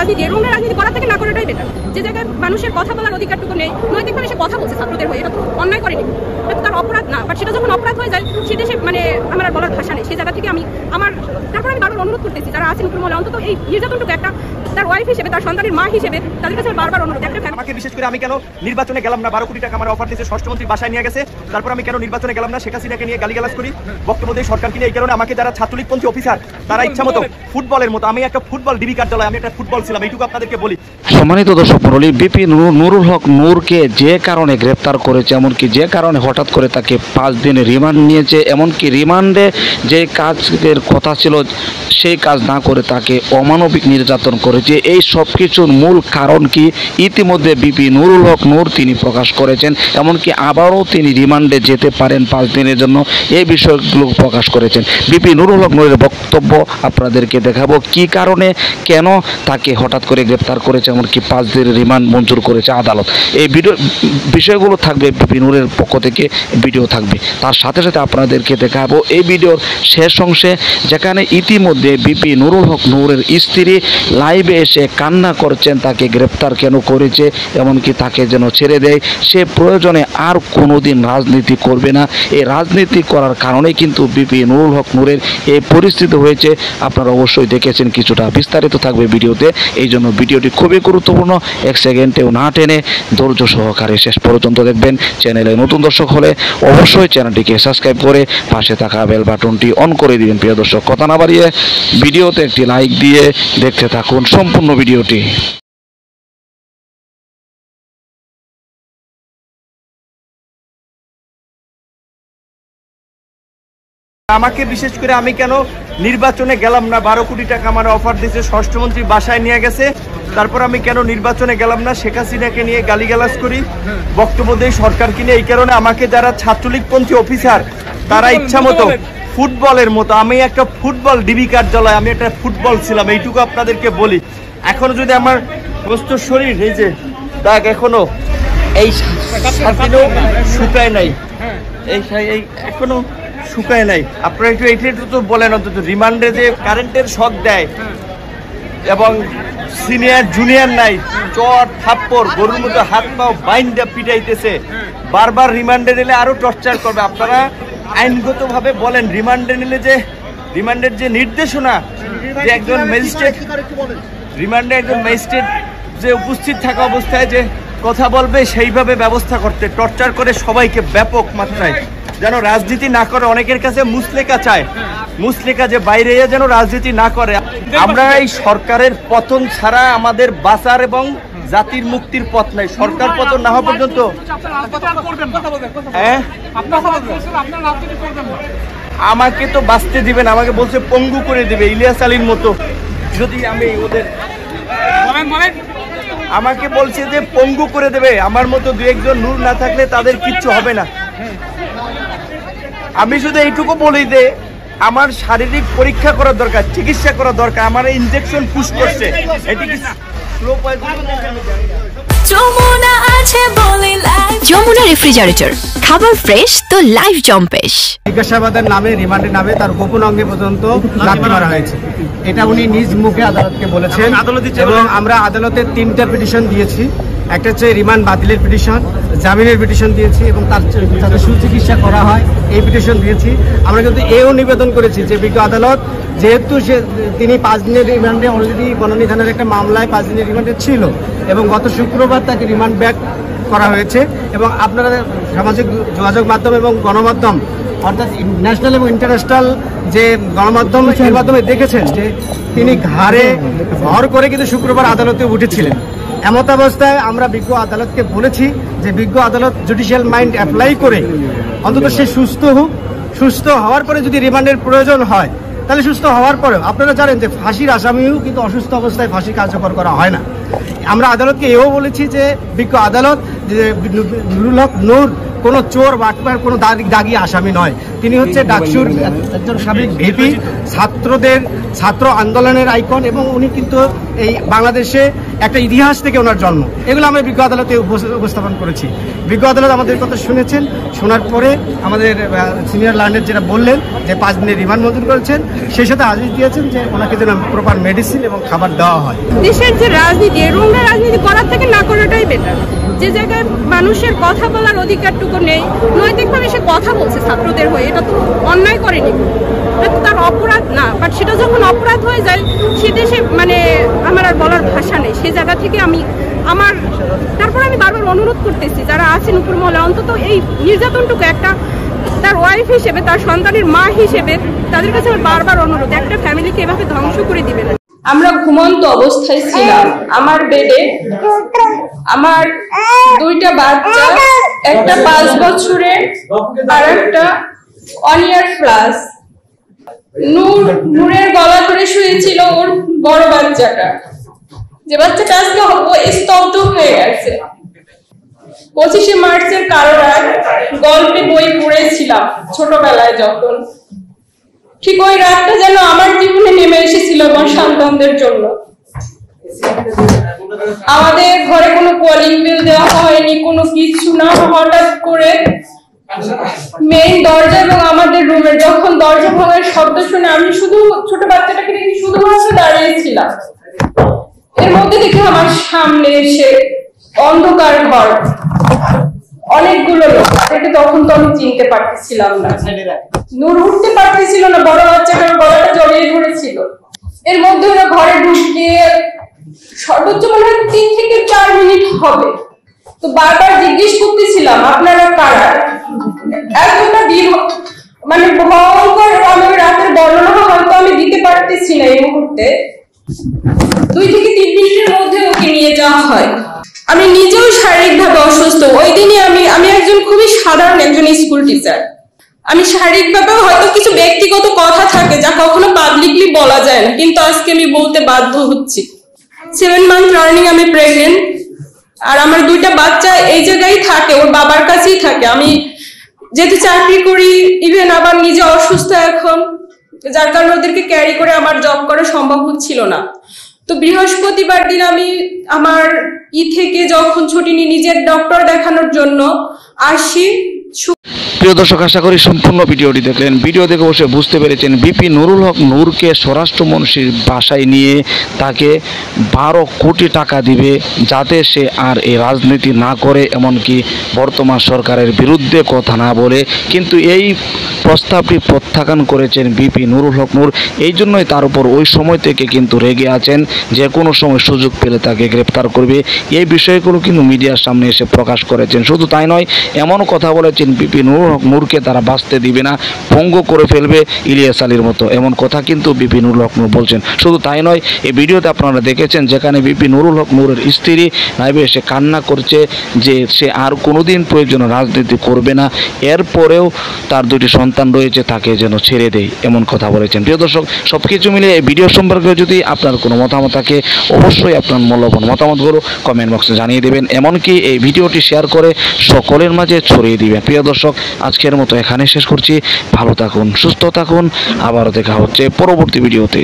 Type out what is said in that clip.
রাজনীতি, এই রুমের রাজনীতি করা থেকে না করাটাই বেটার। যে জায়গায় মানুষের কথা বলার অধিকারটুকু নেই, নৈতিকভাবে সে কথা বলছে ছাত্রদের হয়ে, এটা তো অন্যায় করেনি, এটা তো তার অপরাধ না। বাট সেটা যখন অপরাধ হয়ে যায় সেটা সে মানে আমার আর বলার ভাষা নেই। সেই জায়গা থেকে তারপর আমি বারবার অনুরোধ করতেছি যারা আছেন মহলে, অন্তত এই নির্যাতনটুকু একটা তার ওয়াইফ হিসেবে, তার সন্তানের মা হিসেবে তাদের কাছে বারবার অনুরোধ। আমাকে বিশেষ করে আমি কেন নির্বাচনে গেলাম না, 12 কোটি টাকা আমার অফার দিয়েছে, ষষ্ঠমন্ত্রী বাসায় নিয়ে গেছে, তারপর আমি কেন নির্বাচনে গেলাম না, শেখ হাসিনাকে নিয়ে গালিগালাজ করি, বক্তব্য দেই সরকারকে নিয়ে। এই কারণে আমাকে যারা ছাত্রলীগপন্থী অফিসার তারা ইচ্ছা মতো ফুটবলের মতো, আমি একটা ফুটবল ডিবি কার্যালয়, আমি একটা ফুটবল ছিলাম, এইটুকু আপনাদেরকে বলি। সম্মানিত দর্শক মণ্ডলী, বিপি নুরুল হক নূরকে যে কারণে গ্রেপ্তার করেছে, এমনকি যে কারণে হঠাৎ করে তাকে 5 দিন রিমান্ড নিয়েছে, এমনকি রিমান্ডে যে কাজের কথা ছিল সেই কাজ না করে তাকে অমানবিক নির্যাতন করেছে, এই সব কিছুর মূল কারণ কি ইতিমধ্যে বিপি নুরুল হক নূর তিনি প্রকাশ করেছেন। এমনকি আবারও তিনি রিমান্ডে যেতে পারেন 5 দিনের জন্য, এই বিষয়গুলো প্রকাশ করেছেন। বিপি নুরুল হক নূরের বক্তব্য আপনাদেরকে দেখাবো, কি কারণে কেন তাকে হঠাৎ করে গ্রেপ্তার করেছে, এমনকি 5 দিনের রিমান্ড মঞ্জুর করেছে আদালত। এই বিষয়গুলো থাকবে বিপি নুরের পক্ষ থেকে ভিডিও থাকবে। তার সাথে সাথে আপনাদেরকে দেখাবো এই ভিডিওর শেষ অংশে, যেখানে ইতিমধ্যে বিপি নুরুল হক নূরের স্ত্রী লাইভে এসে কান্না করছেন তাকে গ্রেপ্তার কেন করেছে, এমনকি তাকে যেন ছেড়ে দেয়, সে প্রয়োজনে আর কোনোদিন রাজনীতি করবে না। এই রাজনীতি করার কারণে কিন্তু বিপি নুরুল হক নূরের এই পরিস্থিতি হয়েছে। আপনারা অবশ্যই দেখেছেন, কিছুটা বিস্তারিত থাকবে ভিডিওতে, এই জন্য ভিডিওটি খুবই গুরুত্বপূর্ণ। 1 সেকেন্ডেও না টেনে ধৈর্য সহকারে শেষ পর্যন্ত দেখবেন। চ্যানেলে নতুন দর্শক হলে অবশ্যই চ্যানেলটিকে সাবস্ক্রাইব করে পাশে থাকা বেল বাটনটি অন করে দিবেন। প্রিয় দর্শক, কথা না বাড়িয়ে ভিডিওতে একটি লাইক দিয়ে দেখতে থাকুন সম্পূর্ণ ভিডিওটি। আমাকে বিশেষ করে আমি কেন নির্বাচনে গেলাম না, 12 কোটি টাকা আমার অফার দিয়েছে, ষষ্ঠমন্ত্রী বাসায় নিয়ে গেছে, তারপর আমি কেন নির্বাচনে গেলাম না, শেখ হাসিনাকে নিয়ে গালিগালাজ করি, বক্তব্য দেই সরকারকে নিয়ে। এই কারণে আমাকে যারা ছাত্রলীগপন্থী অফিসার তারা ইচ্ছা মতো ফুটবলের মতো, আমি একটা ফুটবল ডিবি কার্যালয়, আমি একটা ফুটবল ছিলাম, এইটুকু আপনাদেরকে বলি। এখনো যদি আমার সমস্ত শরীর এই যে দাগ এখনো এই শুকায় নাই, এই এখনো শুকায় নাই। আপনারা একটু এইটা তো বলেন, অন্তত রিমান্ডে যে কারেন্টের শক দেয় এবং সিনিয়র জুনিয়র নাই, চট থাপ্পড় গরুর মতো হাত পাও বাইন্দা পিটাইতেছে, বারবার রিমান্ডে নিলে আরো টর্চার করবে। আপনারা আইনগতভাবে বলেন, রিমান্ডে নিলে যে রিমান্ডের যে নির্দেশনা, যে একজন ম্যাজিস্ট্রেট রিমান্ডে একজন ম্যাজিস্ট্রেট যে উপস্থিত থাকা অবস্থায় যে কথা বলবে সেইভাবে ব্যবস্থা করতে, টর্চার করে সবাইকে ব্যাপক মাত্রায়, যেন রাজনীতি না করে। অনেকের কাছে মুসলেকা চায়, মুসলেকা যে বাইরে যেন রাজনীতি না করে। আমরা এই সরকারের পতন ছাড়া আমাদের বাঁচার এবং জাতির মুক্তির পথ নাই। সরকার পতন না হওয়া পর্যন্ত আমাকে তো বাঁচতে দিবেন, আমাকে বলছে পঙ্গু করে দিবে ইলিয়াস আলীর মতো। যদি আমি ওদের আমাকে বলছে যে পঙ্গু করে দেবে, আমার মতো 2-1 জন নূর না থাকলে তাদের কিচ্ছু হবে না। আমি শুধু এইটুকু বলি যে আমার শারীরিক পরীক্ষা করার দরকার, চিকিৎসা করা দরকার। আমার ইনজেকশন পুশ করছে, এটি কি স্লো পয়জন? যমুনা রেফ্রিজারেটর, খাবার ফ্রেশ তো লাইফ জম্পেশ। জিজ্ঞাসাবাদের নামে, রিমান্ডের নামে তার গোপন অঙ্গে পর্যন্ত লাথি মারা হয়েছে, এটা উনি নিজ মুখে আদালতকে বলেছেন। এবং আমরা আদালতে 3টা পিটিশন দিয়েছি, একটা হচ্ছে রিমান্ড বাতিলের পিটিশন, জামিনের পিটিশন দিয়েছি এবং তাদের সুচিকিৎসা করা হয় এই পিটিশন দিয়েছি। আমরা কিন্তু এও নিবেদন করেছি যে বিজ্ঞ আদালত, যেহেতু তিনি 5 দিনের রিমান্ডে অলরেডি বনানী থানার একটা মামলায় 5 দিনের রিমান্ডে ছিল এবং গত শুক্রবার তাকে রিমান্ড ব্যাক করা হয়েছে। এবং আপনারা সামাজিক যোগাযোগ মাধ্যম এবং গণমাধ্যম, অর্থাৎ ন্যাশনাল এবং ইন্টারন্যাশনাল যে গণমাধ্যম, এর মাধ্যমে দেখেছেন যে তিনি ঘাড়ে ভর করে কিন্তু শুক্রবার আদালতে উঠেছিলেন। এমত অবস্থায় আমরা বিজ্ঞ আদালতকে বলেছি যে বিজ্ঞ আদালত জুডিশিয়াল মাইন্ড অ্যাপ্লাই করে অন্তত সে সুস্থ হোক, সুস্থ হওয়ার পরে যদি রিমান্ডের প্রয়োজন হয় তাহলে সুস্থ হওয়ার পরেও, আপনারা জানেন যে ফাঁসির আসামিও কিন্তু অসুস্থ অবস্থায় ফাঁসি কার্যকর করা হয় না। আমরা আদালতকে এও বলেছি যে বিজ্ঞ আদালত যে নুরুল হক নূর কোনো চোর বাটপার কোনো দাগি আসামি নয়, তিনি হচ্ছে ডাকসুর একজন সাবেক ভিপি, ছাত্র আন্দোলনের আইকন এবং উনি কিন্তু এই বাংলাদেশে একটা ইতিহাস থেকে ওনার জন্ম, এগুলো আমরা বিজ্ঞ আদালতে উপস্থাপন করেছি। বিজ্ঞ আদালত আমাদের কথা শুনেছেন, শোনার পরে আমাদের সিনিয়র লার্নার যেটা বললেন যে 5 দিনের রিমান্ড মঞ্জুর করেছেন, সেই সাথে আদেশ দিয়েছেন যে ওনাকে যেন প্রপার মেডিসিন এবং খাবার দেওয়া হয়। দেশের যে রাজনীতি, নোংরা রাজনীতি করার থেকে না করাটাই বেটার। যে জায়গায় মানুষের কথা বলার অধিকারটুকু নেই, নৈতিকভাবে সে কথা বলছে ছাত্রদের হয়ে, এটা তো অন্যায় করেনি, এটা তো তার অপরাধ না। বাট সেটা যখন অপরাধ হয়ে যায়, সে দেশে মানে আমার আর বলার ভাষা নেই। সেই জায়গা থেকে তারপর আমি বারবার অনুরোধ করতেছি যারা আছেন উপর মহলে, অন্তত এই নির্যাতনটুকু একটা তার ওয়াইফ হিসেবে, তার সন্তানের মা হিসেবে তাদের কাছে আমার বারবার অনুরোধ, একটা ফ্যামিলিকে এভাবে ধ্বংস করে দিবে না। আমরা ঘুমন্ত অবস্থায় ছিলাম, আমার বেডে আমার 2টা বাচ্চা, একটা 5 বছরের আর একটা 1 year প্লাস। নূরের গলা ধরে শুয়েছিল ওর বড় বাচ্চাটা, যে বাচ্চাটা আজকে স্তব্ধ হয়ে গেছে। 25শে মার্চের কারো রাত গল্পে বই পড়েছিলাম ছোটবেলায়, যখন ঠিক ওই রাতটা যেন আমার জীবনে নেমে এসেছিল আমার সন্তানদের জন্য। আমাদের ঘরে কোনো কলিং বেল দেওয়া হয়নি, কোনো কিছু না। হঠাৎ করে মেইন দরজা এবং আমাদের রুমের যখন দরজা ভাঙার শব্দ শুনে আমি শুধু ছোট বাচ্চাটাকে দেখে শুধুমাত্র দাঁড়িয়েছিলাম। এর মধ্যে দেখে আমার সামনে এসে অন্ধকার ঘর, অনেকগুলো লোক, তাদেরকে তখন তো আমি চিনতে পারতেছিলাম না। নূর উঠতে পারতেছিল না, বড় বাচ্চাটার গলাটা জড়িয়ে ধরেছিল। এর মধ্যে ওরা ঘরে ঢুকে সর্বোচ্চ মনে হয় 3 থেকে 4 মিনিট হবে। তো বারবার জিজ্ঞেস করতেছিলাম আপনারা কারা। এতটা মানে ভয়ঙ্কর আমি রাতের বর্ণনা হয়তো আমি দিতে পারতেছি না এই মুহূর্তে। 2 থেকে 3 মিনিটের মধ্যে ওকে নিয়ে যাওয়া হয়। আমি নিজেও শারীরিকভাবে অসুস্থ। ওই দিনই আমি একজন খুবই সাধারণ একজন স্কুল টিচার। আমি শারীরিকভাবে হয়তো কিছু ব্যক্তিগত কথা থাকে যা কখনো পাবলিকলি বলা যায় না, কিন্তু আজকে আমি বলতে বাধ্য হচ্ছি। 7 মান্থ রানিং আমি প্রেগনেন্ট, আর আমার 2টা বাচ্চা এই জায়গায় থাকে, ওর বাবার কাছেই থাকে। আমি যেহেতু চাকরি করি, ইভেন আবার নিজে অসুস্থ এখন, যার কারণে ওদেরকে ক্যারি করে আমার জব করা সম্ভব হচ্ছিল না। তো বৃহস্পতিবার দিন আমি আমার থেকে যখন ছুটি নিয়ে নিজের ডক্টর দেখানোর জন্য আসি। প্রিয় দর্শক, আশা করি সম্পূর্ণ ভিডিওটি দেখলেন। ভিডিও দেখে অবশ্যই বুঝতে পেরেছেন বিপি নুরুল হক নূরকে স্বরাষ্ট্রমন্ত্রীর বাসায় নিয়ে তাকে 12 কোটি টাকা দিবে যাতে সে আর এই রাজনীতি না করে, এমনকি বর্তমান সরকারের বিরুদ্ধে কথা না বলে। কিন্তু এই প্রস্তাবটি প্রত্যাখ্যান করেছেন বিপি নুরুল হক নূর। এই জন্যই তার উপর ওই সময় থেকে কিন্তু রেগে আছেন, যে কোনো সময় সুযোগ পেলে তাকে গ্রেপ্তার করবে। এই বিষয়গুলো কিন্তু মিডিয়ার সামনে এসে প্রকাশ করেছেন। শুধু তাই নয়, এমন কথা বলেছেন বিপি নুরুল হক নূরকে তারা বাঁচতে দিবে না, ভঙ্গ করে ফেলবে ইলিয়াস আলীর মতো, এমন কথা কিন্তু বিপি নুরুল হক নূর বলছেন। শুধু তাই নয়, এই ভিডিওতে আপনারা দেখেছেন যেখানে বিপি নুরুল হক নূরের স্ত্রী লাইভে এসে কান্না করছে যে সে আর কোনোদিন প্রয়োজনে রাজনীতি করবে না, এরপরেও তার 2টি সন্তান রয়েছে, তাকে যেন ছেড়ে দেয়, এমন কথা বলেছেন। প্রিয় দর্শক, সব কিছু মিলে এই ভিডিও সম্পর্কে যদি আপনার কোনো মতামত থাকে, অবশ্যই আপনার মূল্যবান মতামতগুলো কমেন্ট বক্সে জানিয়ে দেবেন, এমনকি এই ভিডিওটি শেয়ার করে সকলের মাঝে ছড়িয়ে দিবেন। প্রিয় দর্শক, আজকের মতো এখানে শেষ করছি। ভালো থাকুন, সুস্থ থাকুন, আবারও দেখা হচ্ছে পরবর্তী ভিডিওতে।